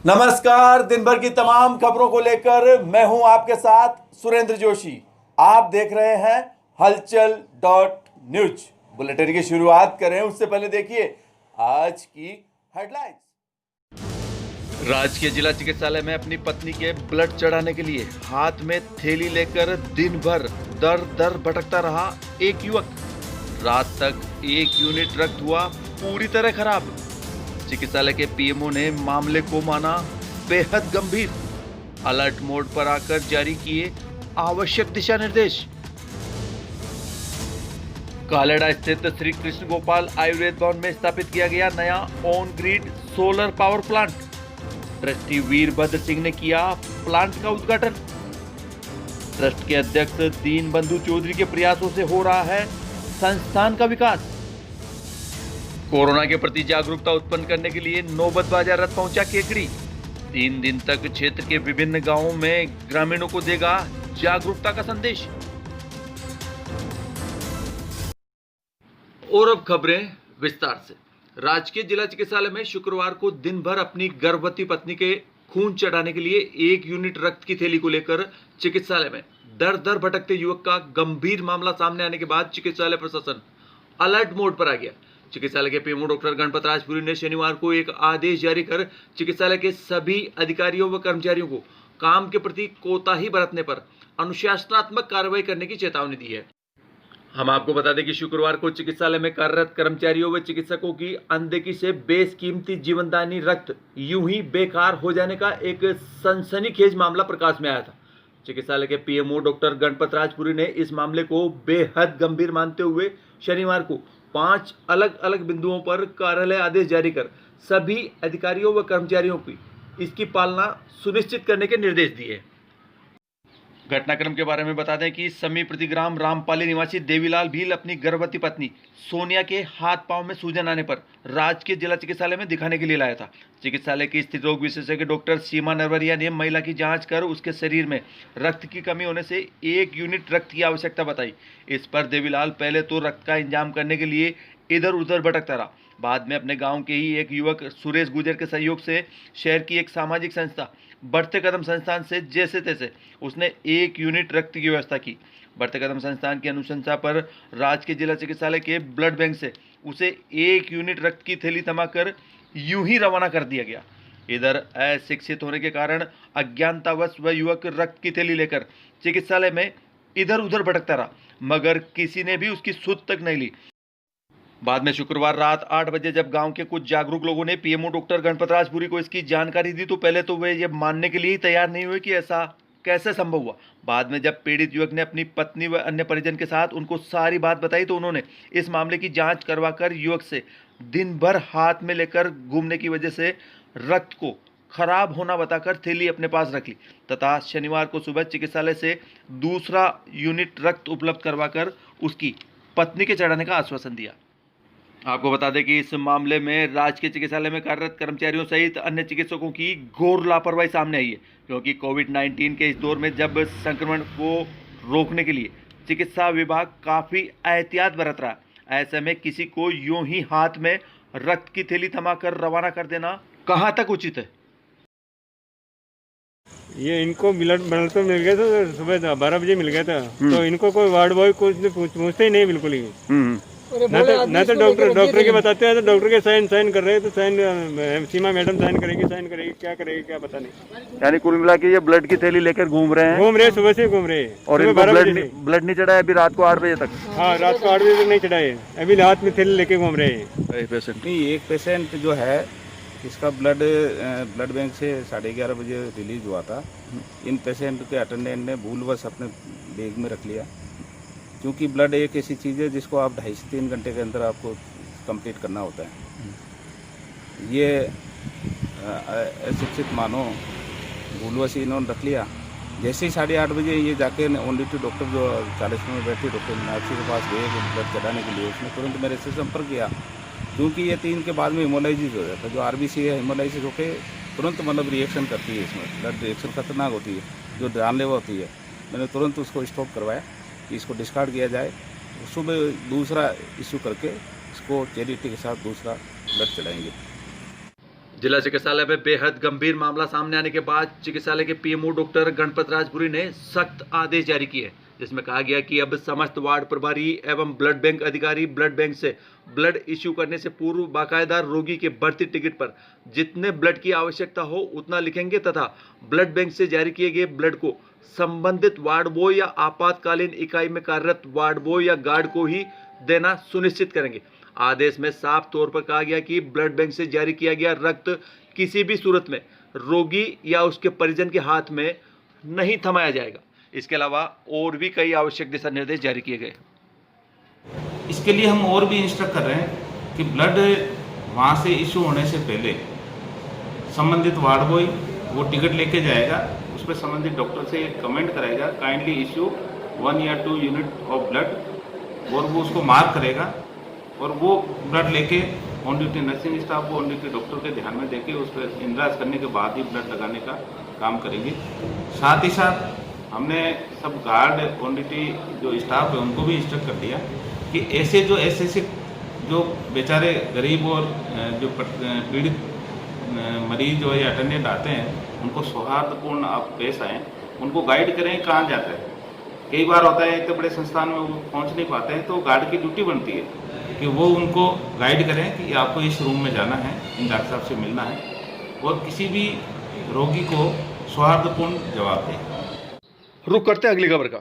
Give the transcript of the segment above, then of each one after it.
नमस्कार। दिन भर की तमाम खबरों को लेकर मैं हूं आपके साथ सुरेंद्र जोशी। आप देख रहे हैं हलचल डॉट न्यूज। बुलेटिन की शुरुआत करें उससे पहले देखिए आज की हेडलाइंस। राजकीय जिला चिकित्सालय में अपनी पत्नी के ब्लड चढ़ाने के लिए हाथ में थैली लेकर दिन भर दर दर भटकता रहा एक युवक। रात तक एक यूनिट रक्त हुआ पूरी तरह खराब। चिकित्सालय के पीएमओ ने मामले को माना बेहद गंभीर। अलर्ट मोड पर आकर जारी किए आवश्यक दिशा निर्देश। कालेड़ा स्थित श्री कृष्ण गोपाल आयुर्वेद भवन में स्थापित किया गया नया on grid solar power plant. Trustee Virbhadra Singh ने किया प्लांट का उद्घाटन। ट्रस्ट के अध्यक्ष दीनबंधु चौधरी के प्रयासों से हो रहा है संस्थान का विकास। कोरोना के प्रति जागरूकता उत्पन्न करने के लिए नौबत बाजार रथ पहुंचा केकड़ी। 3 दिन तक क्षेत्र के विभिन्न गांवों में ग्रामीणों को देगा जागरूकता का संदेश। और अब खबरें विस्तार से। राजकीय जिला चिकित्सालय में शुक्रवार को दिन भर अपनी गर्भवती पत्नी के खून चढ़ाने के लिए 1 यूनिट रक्त की थैली को लेकर चिकित्सालय में दर दर भटकते युवक का गंभीर मामला सामने आने के बाद चिकित्सालय प्रशासन अलर्ट मोड पर आ गया। चिकित्सालय के पीएमओ डॉक्टर गणपत राजपुरी ने शनिवार को एक आदेश जारी कर चिकित्सालय के सभी अधिकारियों व कर्मचारियों को काम के प्रति कोताही बरतने पर अनुशासनात्मक कार्रवाई करने की चेतावनी दी है। हम आपको बता दें कि शुक्रवार को चिकित्सालय में कार्यरत कर्मचारियों व चिकित्सकों की अनदेखी से बेशकीमती जीवनदायिनी रक्त यूं ही बेकार हो जाने का एक सनसनीखेज मामला प्रकाश में आया था। चिकित्सालय के पीएमओ डॉक्टर गणपत राजपुरी ने इस मामले को बेहद गंभीर मानते हुए शनिवार को 5 अलग अलग बिंदुओं पर कार्यालय आदेश जारी कर सभी अधिकारियों व कर्मचारियों की इसकी पालना सुनिश्चित करने के निर्देश दिए। घटनाक्रम के बारे में बता दें कि समीप्रति ग्राम रामपाली निवासी देवीलाल भील अपनी गर्भवती पत्नी सोनिया के हाथ पांव में सूजन आने पर राजकीय जिला चिकित्सालय में दिखाने के लिए लाया था। चिकित्सालय की स्थित रोग विशेषज्ञ डॉक्टर सीमा नरवरिया ने महिला की जांच कर उसके शरीर में रक्त की कमी होने से 1 यूनिट रक्त की आवश्यकता बताई। इस पर देवीलाल पहले तो रक्त का इंतजाम करने के लिए इधर उधर भटकता रहा। बाद में अपने गांव के ही एक युवक सुरेश गुजर के सहयोग से शहर की एक सामाजिक संस्था बढ़ते कदम संस्थान से जैसे तैसे उसने 1 यूनिट रक्त की व्यवस्था की। बढ़ते कदम संस्थान की अनुशंसा पर राजकीय जिला चिकित्सालय के ब्लड बैंक से उसे 1 यूनिट रक्त की थैली थमाकर यूं ही रवाना कर दिया गया। इधर अशिक्षित होने के कारण अज्ञानतावश वह युवक रक्त की थैली लेकर चिकित्सालय में इधर उधर भटकता रहा, मगर किसी ने भी उसकी सुध तक नहीं ली। बाद में शुक्रवार रात 8 बजे जब गांव के कुछ जागरूक लोगों ने पीएमओ डॉक्टर गणपत राजपुरी को इसकी जानकारी दी तो पहले तो वे ये मानने के लिए ही तैयार नहीं हुए कि ऐसा कैसे संभव हुआ। बाद में जब पीड़ित युवक ने अपनी पत्नी व अन्य परिजन के साथ उनको सारी बात बताई तो उन्होंने इस मामले की जांच करवाकर युवक से दिन भर हाथ में लेकर घूमने की वजह से रक्त को खराब होना बताकर थैली अपने पास रख ली तथा शनिवार को सुबह चिकित्सालय से दूसरा यूनिट रक्त उपलब्ध करवाकर उसकी पत्नी के चढ़ाने का आश्वासन दिया। आपको बता दें कि इस मामले में राजकीय चिकित्सालय में कार्यरत कर्मचारियों सहित अन्य चिकित्सकों की घोर लापरवाही सामने आई है, क्योंकि कोविड-19 के इस दौर में जब संक्रमण को रोकने के लिए चिकित्सा विभाग काफ़ी एहतियात बरत रहा है, ऐसे में किसी को यूं ही हाथ में रक्त की थैली थमाकर रवाना कर देना कहां तक उचित है। ये इनको ब्लड तो मिल गया था, सुबह 12 बजे मिल गया था। तो इनको कोई वार्ड बॉय कुछ पूछते ही नहीं बिल्कुल ही। ना तो डॉक्टर के बताते हैं तो डॉक्टर के साइन कर रहे हैं तो साइन सीमा मैडम साइन करेगी क्या क्या पता नहीं। यानी कुल मिला के ये ब्लड की थैली लेकर घूम रहे हैं सुबह से घूम रहे हैं। और इनको ब्लड नहीं चढ़ा है अभी रात को 8 बजे तक। हाँ, रात को 8 बजे तक नहीं चढ़ा है, अभी हाथ में थैली लेके घूम रहे हैं। पेशेंट नहीं, एक पेशेंट जो है इसका ब्लड बैंक से 11:30 बजे रिलीज हुआ था। इन पेशेंट के अटेंडेंट ने भूलवश अपने बैग में रख लिया, क्योंकि ब्लड एक ऐसी चीज़ है जिसको आप 2.5 से 3 घंटे के अंदर आपको कंप्लीट करना होता है। ये अशिक्षित मानो भूलवश इन्होंने रख लिया। जैसे ही 8:30 बजे ये जाके ऑन ड्यूटी डॉक्टर जो 40 में बैठे डॉक्टर मीनाक्षी के पास गए ब्लड चढ़ाने के लिए, उसने तुरंत मेरे से संपर्क किया, क्योंकि ये 3 के बाद में हेमोलाइसिस हो जाता है। जो आरबीसी है हेमोलाइसिस होकर तुरंत मतलब रिएक्शन करती है, इसमें ब्लड रिएक्शन खतरनाक होती है, जो जानलेवा होती है। मैंने तुरंत उसको स्टॉप करवाया कि इसको डिस्कार्ड किया जाए। सुबह दूसरा इशू करके इसको चैरिटी के साथ दूसरा ब्लड चढ़ाएंगे। जिला चिकित्सालय में बेहद गंभीर मामला सामने आने के बाद चिकित्सालय के पीएमओ डॉक्टर गणपत राजपुरी ने सख्त आदेश जारी किए, जिसमें कहा गया कि अब समस्त वार्ड प्रभारी एवं ब्लड बैंक अधिकारी ब्लड बैंक से ब्लड इश्यू करने से पूर्व बाकायदा रोगी के भर्ती टिकट पर जितने ब्लड की आवश्यकता हो उतना लिखेंगे तथा ब्लड बैंक से जारी किए गए ब्लड को संबंधित वार्ड बॉय या आपातकालीन इकाई में कार्यरत वार्ड बॉय या गार्ड को ही देना सुनिश्चित करेंगे। आदेश में साफ तौर पर कहा गया कि ब्लड बैंक से जारी किया गया रक्त किसी भी सूरत में रोगी या उसके परिजन के हाथ में नहीं थमाया जाएगा। इसके अलावा और भी कई आवश्यक दिशा निर्देश जारी किए गए। इसके लिए हम और भी इंस्ट्रक्ट कर रहे हैं कि ब्लड वहाँ से इशू होने से पहले संबंधित वार्ड बॉय वो टिकट लेके जाएगा, उस पर संबंधित डॉक्टर से कमेंट कराएगा काइंडली इशू 1 या 2 यूनिट ऑफ ब्लड, और वो उसको मार्क करेगा और वो ब्लड लेके ऑन ड्यूटी नर्सिंग स्टाफ को ऑन ड्यूटी डॉक्टर के ध्यान में देके उस पर इंद्राज करने के बाद ही ब्लड लगाने का काम करेंगे। साथ ही साथ हमने सब गार्ड ऑन ड्यूटी जो स्टाफ है उनको भी इंस्ट्रक्ट कर दिया कि ऐसे जो बेचारे गरीब और जो पीड़ित मरीज और या अटेंडेंट आते हैं उनको सौहार्दपूर्ण आप पेश आएँ, उनको गाइड करें कहाँ जाते हैं। कई बार होता है इतने बड़े संस्थान में वो पहुंच नहीं पाते हैं, तो गार्ड की ड्यूटी बनती है कि वो उनको गाइड करें कि आपको इस रूम में जाना है, इन डॉक्टर साहब से मिलना है, और किसी भी रोगी को सौहार्दपूर्ण जवाब दें। रुक करते हैं अगली खबर का।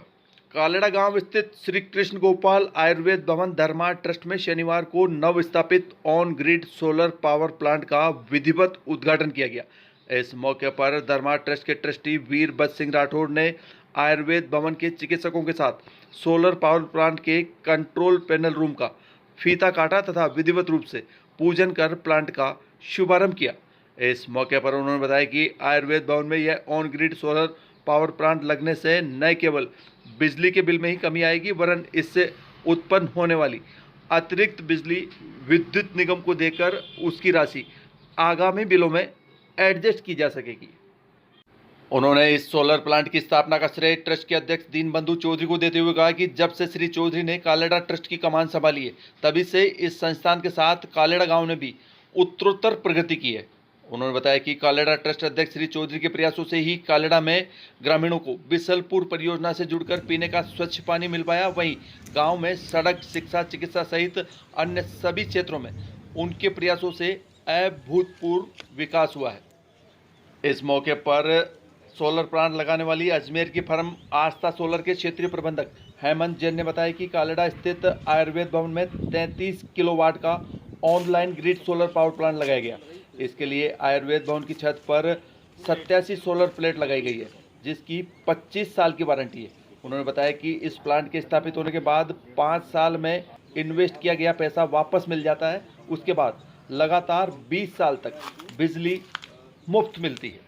कालेड़ा गांव स्थित श्री कृष्ण गोपाल आयुर्वेद भवन धर्मा ट्रस्ट में शनिवार को नव स्थापित on grid solar power plant का विधिवत उद्घाटन किया गया। इस मौके पर धर्मा ट्रस्ट के ट्रस्टी वीरभद्र सिंह राठौड़ ने आयुर्वेद भवन के चिकित्सकों के साथ सोलर पावर प्लांट के कंट्रोल पैनल रूम का फीता काटा तथा विधिवत रूप से पूजन कर प्लांट का शुभारंभ किया। इस मौके पर उन्होंने बताया कि आयुर्वेद भवन में यह on grid solar power plant लगने से न केवल बिजली के बिल में ही कमी आएगी, वरन इससे उत्पन्न होने वाली अतिरिक्त बिजली विद्युत निगम को देकर उसकी राशि आगामी बिलों में एडजस्ट की जा सकेगी। उन्होंने इस सोलर प्लांट की स्थापना का श्रेय ट्रस्ट के अध्यक्ष दीनबंधु चौधरी को देते हुए कहा कि जब से श्री चौधरी ने कालेड़ा ट्रस्ट की कमान संभाली है, तभी से इस संस्थान के साथ कालेड़ा गांव ने भी उत्तरोत्तर प्रगति की है। उन्होंने बताया कि कालेड़ा ट्रस्ट अध्यक्ष श्री चौधरी के प्रयासों से ही कालेड़ा में ग्रामीणों को बिसलपुर परियोजना से जुड़कर पीने का स्वच्छ पानी मिल पाया। वहीं गाँव में सड़क, शिक्षा, चिकित्सा सहित अन्य सभी क्षेत्रों में उनके प्रयासों से अभूतपूर्व विकास हुआ है। इस मौके पर सोलर प्लांट लगाने वाली अजमेर की फर्म आस्था सोलर के क्षेत्रीय प्रबंधक हेमंत जैन ने बताया कि कालेड़ा स्थित आयुर्वेद भवन में 33 किलोवाट का online grid solar power plant लगाया गया। इसके लिए आयुर्वेद भवन की छत पर 87 सोलर प्लेट लगाई गई है, जिसकी 25 साल की वारंटी है। उन्होंने बताया कि इस प्लांट के स्थापित होने के बाद 5 साल में इन्वेस्ट किया गया पैसा वापस मिल जाता है। उसके बाद लगातार 20 साल तक बिजली मुफ्त मिलती है।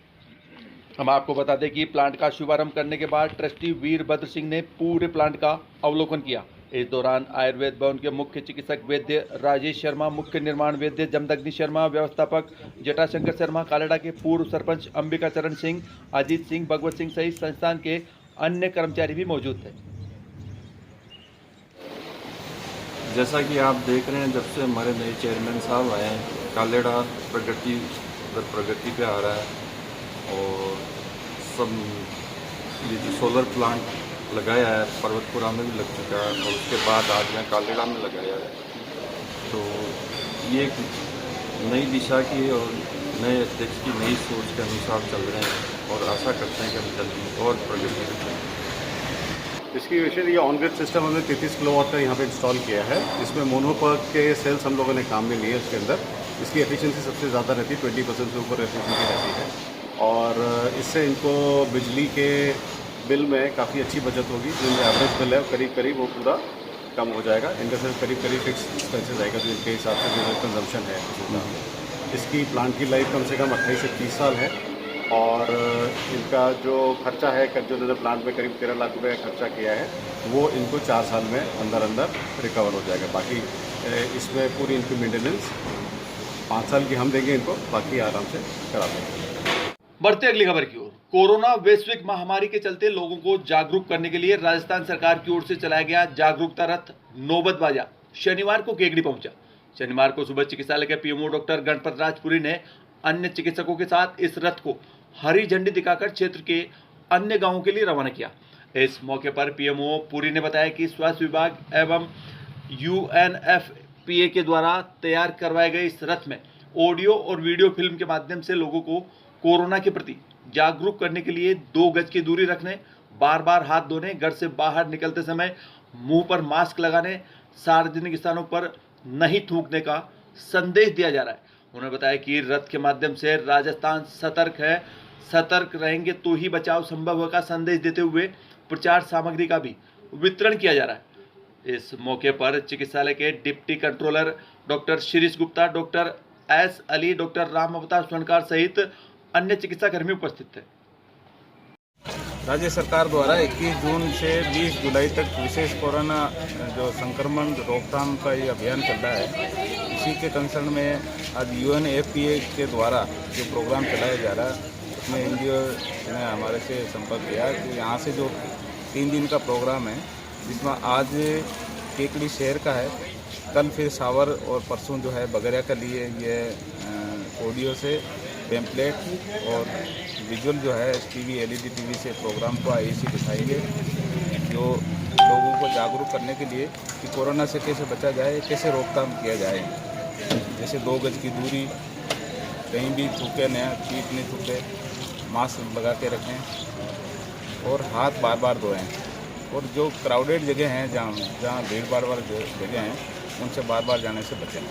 हम आपको बता दें कि प्लांट का शुभारंभ करने के बाद ट्रस्टी वीरभद्र सिंह ने पूरे प्लांट का अवलोकन किया। इस दौरान आयुर्वेद भवन के मुख्य चिकित्सक वैद्य राजेश शर्मा, मुख्य निर्माण वैद्य जमदग्नि शर्मा, व्यवस्थापक जटाशंकर शर्मा, कालेड़ा के पूर्व सरपंच अंबिका चरण सिंह, अजीत सिंह, भगवत सिंह सहित संस्थान के अन्य कर्मचारी भी मौजूद थे। जैसा कि आप देख रहे हैं, जब से हमारे नए चेयरमैन साहब आए हैं, कालेड़ा प्रगति पे आ रहा है और सब ये जो सोलर प्लांट लगाया है पर्वतपुरा में भी लग चुका है और उसके बाद आज यहाँ कालेड़ा में लगाया है। तो ये एक नई दिशा की और नए अध्यक्ष की नई सोच के अनुसार चल रहे हैं और आशा करते हैं कि हम जल्दी और प्रगति करें। इसकी वजह ये ऑन ग्रिड सिस्टम हमने 33 किलोवाट का यहाँ पे इंस्टॉल किया है। इसमें मोनोपर्क के सेल्स हम लोगों ने काम में लिए हैं। इसके अंदर इसकी एफिशिएंसी सबसे ज़्यादा रहती है, 20% से ऊपर एफिशिएंसी रहती है और इससे इनको बिजली के बिल में काफ़ी अच्छी बचत होगी। जो एवरेज बिल है करीब वो पूरा कम हो जाएगा। इनका सिर्फ करीब फिक्स एक्सपेंसेस आएगा जो इनके हिसाब से जो कंजम्पशन है। इसकी प्लांट की लाइफ कम से कम 28 से 30 साल है और इनका जो खर्चा है, जो इन्होंने प्लांट में करीब 13 लाख रुपये खर्चा किया है, वो इनको 4 साल में अंदर रिकवर हो जाएगा। बाकी इसमें पूरी इनकी मेंटेनेंस 5 साल की हम देंगे इनको, बाकी आराम से करा देंगे। बढ़ते अगली खबर की ओर। कोरोना वैश्विक महामारी के चलते लोगों को जागरूक करने के लिए राजस्थान सरकार की ओर से चलाया गया जागरूकता रथ नौबत बाजा शनिवार को केगड़ी पहुंचा। शनिवार को सुबह चिकित्सालय के पीएमओ डॉक्टर गणपत राजपुरी ने अन्य चिकित्सकों के साथ इस रथ को हरी झंडी दिखाकर क्षेत्र के अन्य गांवों के लिए रवाना किया। इस मौके पर पीएमओ पुरी ने बताया कि स्वास्थ्य विभाग एवं UNFPA के द्वारा तैयार करवाए गए इस रथ में ऑडियो और वीडियो फिल्म के माध्यम से लोगों को कोरोना के प्रति जागरूक करने के लिए 2 गज की दूरी रखने, बार बार हाथ धोने, घर से बाहर निकलते समय मुंह पर मास्क लगाने, सार्वजनिक स्थानों पर नहीं थूकने का संदेश दिया जा रहा है। उन्होंने बताया कि रथ के माध्यम से राजस्थान सतर्क है, सतर्क रहेंगे तो ही बचाव संभव होगा संदेश देते हुए प्रचार सामग्री का भी वितरण किया जा रहा है। इस मौके पर चिकित्सालय के deputy controller doctor Shirish Gupta, doctor S Ali, doctor Ram अवतार स्वर्णकार सहित अन्य चिकित्सा कर्मी उपस्थित थे। राज्य सरकार द्वारा 21 जून से 20 जुलाई तक विशेष कोरोना जो संक्रमण रोकथाम का ये अभियान चल रहा है, इसी के कंसर्न में आज UNFPA के द्वारा जो प्रोग्राम चलाया जा रहा है उसमें NGO ने हमारे से संपर्क किया कि यहाँ से जो 3 दिन का प्रोग्राम है जिसमें आज केकड़ी शहर का है, कल फिर सावर और परसों जो है बगैरा के लिए ये ऑडियो से पैम्पलेट और विजुअल जो है TV LED TV से प्रोग्राम को IEC दिखाएंगे, जो लोगों को जागरूक करने के लिए कि कोरोना से कैसे बचा जाए, कैसे रोकथाम किया जाए। जैसे 2 गज की दूरी, कहीं भी थूके न, चीट नहीं थूके, मास्क लगा के रखें और हाथ बार बार धोएं। और जो क्राउडेड जगह हैं, जहाँ भीड़ भाड़ वाली जगह हैं, उनसे बार बार जाने से बचें।